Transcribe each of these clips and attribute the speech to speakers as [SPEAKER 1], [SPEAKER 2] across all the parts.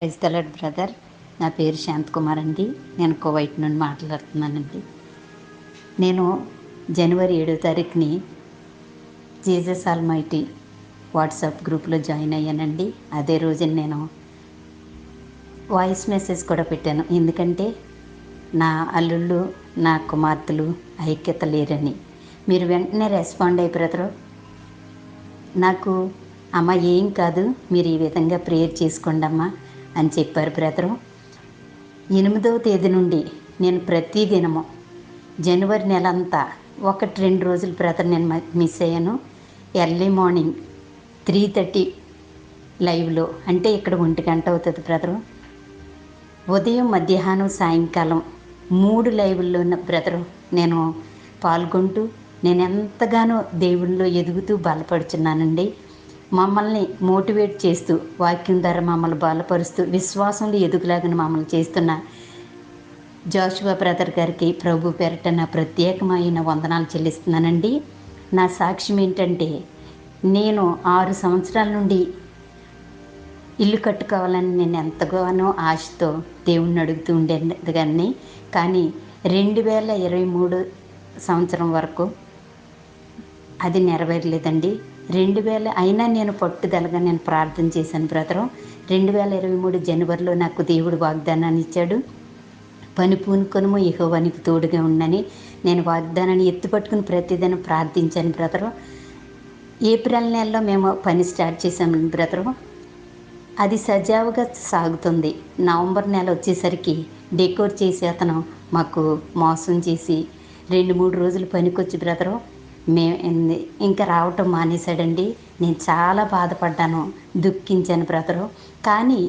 [SPEAKER 1] Praise the Lord brother. నా పేరు శాంతకుమార్ అండి. నేను కువైట్ నుండి మాట్లాడుతున్నానండి. నేను జనవరి 7వ తారీఖుని జీసస్ ఆల్మైటీ వాట్సాప్ గ్రూప్లో జాయిన్ అయ్యానండి. అదే రోజున నేను వాయిస్ మెసేజ్ కూడా పెట్టాను. ఎందుకంటే నా అల్లుళ్ళు, నా కుమార్తెలు ఐక్యత లేరని. మీరు వెంటనే రెస్పాండ్ అయ్యి బ్రదరు, నాకు అమ్మ ఏం కాదు, మీరు ఈ విధంగా ప్రేయర్ చేసుకోండి అమ్మా అని చెప్పారు బ్రదరు. 8వ తేదీ నుండి నేను ప్రతి దినము జనవరి నెలంతా 1-2 రోజులు బ్రదర్ నేను మిస్ అయ్యాను. ఎర్లీ మార్నింగ్ 3:30 లైవ్లో, అంటే ఇక్కడ 1 గంట అవుతుంది బ్రదరు. ఉదయం, మధ్యాహ్నం, సాయంకాలం 3 లైవ్ల్లో ఉన్న బ్రదరు నేను పాల్గొంటూ నేను ఎంతగానో దేవునిలో ఎదుగుతూ బలపడుచున్నానండి. మమ్మల్ని మోటివేట్ చేస్తూ, వాక్యం ద్వారా మమ్మల్ని బలపరుస్తూ, విశ్వాసంలో ఎదుగులాగా మమ్మల్ని చేస్తున్న జాషువా బ్రదర్ గారికి ప్రభు పేరట నా ప్రత్యేకమైన వందనాలు చెల్లిస్తున్నానండి. నా సాక్ష్యం ఏంటంటే, నేను 6 సంవత్సరాల నుండి ఇల్లు కట్టుకోవాలని నేను ఎంతగానో ఆశతో దేవుణ్ణి అడుగుతూ ఉండేదాన్ని. కానీ 2023 సంవత్సరం వరకు అది నెరవేరలేదండి. అయినా నేను పట్టుదలగా నేను ప్రార్థన చేశాను బ్రదరు. 2023 జనవరిలో నాకు దేవుడు వాగ్దానాన్ని ఇచ్చాడు. పని పూనుకొనుము, యెహోవా నీకు తోడుగా ఉండని. నేను వాగ్దానాన్ని ఎత్తుపట్టుకుని ప్రతిదినం ప్రార్థించాను బ్రదరు. ఏప్రిల్ నెలలో మేము పని స్టార్ట్ చేసాము బ్రదరు. అది సజావుగా సాగుతుంది. నవంబర్ నెల వచ్చేసరికి డెకోర్ చేసి అతను మాకు మోసం చేసి 2-3 రోజులు పనికొచ్చి బ్రదరు ఇంకా రావటం మానేశాడండి. నేను చాలా బాధపడ్డాను, దుఃఖించాను బ్రదరు. కానీ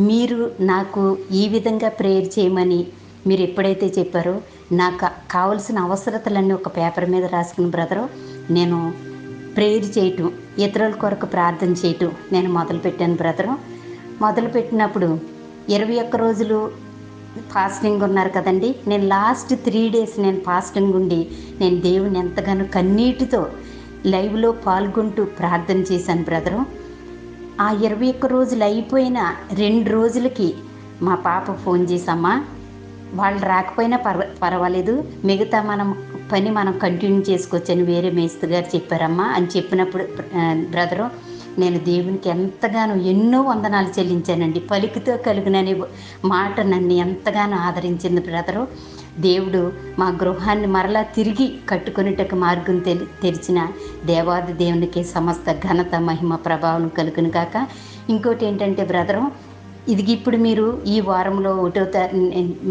[SPEAKER 1] మీరు నాకు ఈ విధంగా ప్రేయర్ చేయమని మీరు ఎప్పుడైతే చెప్పారో, నాకు కావలసిన అవసరతలన్నీ ఒక పేపర్ మీద రాసుకుని బ్రదరు నేను ప్రేయర్ చేయటం, ఇతరుల కొరకు ప్రార్థన చేయటం నేను మొదలుపెట్టాను బ్రదరు. మొదలుపెట్టినప్పుడు 21 రోజులు ఫాస్టింగ్ ఉన్నారు కదండి. నేను లాస్ట్ 3 days నేను ఫాస్టింగ్ ఉండి నేను దేవుని ఎంతగానో కన్నీటితో లైవ్లో పాల్గొంటూ ప్రార్థన చేశాను బ్రదరు. ఆ 21 రోజులు అయిపోయిన 2 రోజులకి మా పాప ఫోన్ చేసమ్మా, వాళ్ళు రాకపోయినా పర్వాలేదు, మిగతా మనం కంటిన్యూ చేసుకోవచ్చని వేరే మేస్త్రి గారు చెప్పారమ్మా అని చెప్పినప్పుడు బ్రదరు నేను దేవునికి ఎంతగానో ఎన్నో వందనాలు చెల్లించానండి. పలికితో కలిగిననే మాట నన్ను ఎంతగానో ఆదరించింది బ్రదరు. దేవుడు మా గృహాన్ని మరలా తిరిగి కట్టుకునేటకు మార్గం తెరిచిన దేవాది దేవునికి సమస్త ఘనత, మహిమ, ప్రభావం కలుగును కాక. ఇంకోటి ఏంటంటే బ్రదరు, ఇప్పుడు మీరు ఈ వారంలో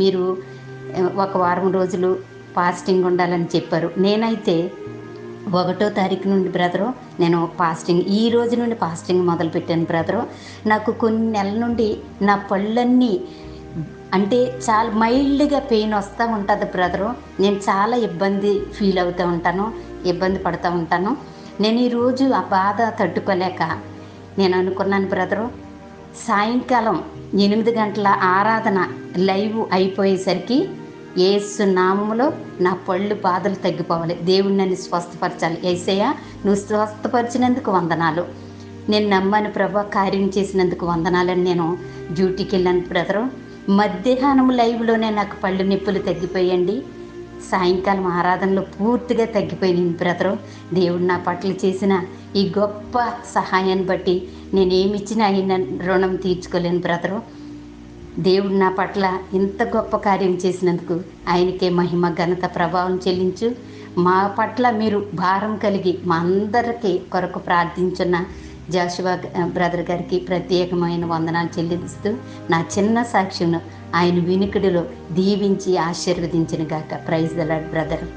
[SPEAKER 1] మీరు 1 వారం రోజులు ఫాస్టింగ్ ఉండాలని చెప్పారు. నేనైతే 1వ తారీఖు నుండి బ్రదరు నేను ఈ రోజు నుండి ఫాస్టింగ్ మొదలుపెట్టాను బ్రదరు. నాకు కొన్ని నెలల నుండి నా పళ్ళన్నీ అంటే చాలా మైల్డ్గా పెయిన్ వస్తూ ఉంటుంది బ్రదరు. నేను చాలా ఇబ్బంది ఫీల్ అవుతూ ఉంటాను, ఇబ్బంది పడుతూ ఉంటాను. నేను ఈరోజు ఆ బాధ తట్టుకోలేక నేను అనుకున్నాను బ్రదరు, సాయంకాలం 8 గంటల ఆరాధన లైవ్ అయిపోయేసరికి యేసు నామములో నా పళ్ళు బాధలు తగ్గిపోవాలి, దేవుడు నన్ను స్వస్థపరచాలి. యేసయ్యా నువ్వు స్వస్థపరిచినందుకు వందనాలు, నేను నమ్మని ప్రభు కార్యం చేసినందుకు వందనాలని నేను డ్యూటీకి వెళ్ళాను బ్రదరు. మధ్యాహ్నం లైవ్లోనే నాకు పళ్ళు నొప్పులు తగ్గిపోయండి. సాయంకాలం ఆరాధనలో పూర్తిగా తగ్గిపోయింది బ్రదరు. దేవుడు నా పట్ల చేసిన ఈ గొప్ప సహాయాన్ని బట్టి నేనేమిచ్చినా ఆయన రుణం తీర్చుకోలేను బ్రదరు. దేవుడు నా పట్ల ఇంత గొప్ప కార్యం చేసినందుకు ఆయనకే మహిమ, ఘనత, ప్రభావం చెల్లించు. మా పట్ల మీరు భారం కలిగి మా అందరికీ కొరకు ప్రార్థించున్న జాషువా బ్రదర్ గారికి ప్రత్యేకమైన వందనాలు చెల్లిస్తూ నా చిన్న సాక్ష్యం ఆయన వినికిడిలో దీవించి ఆశీర్వదించిన గాక. Praise the Lord brother.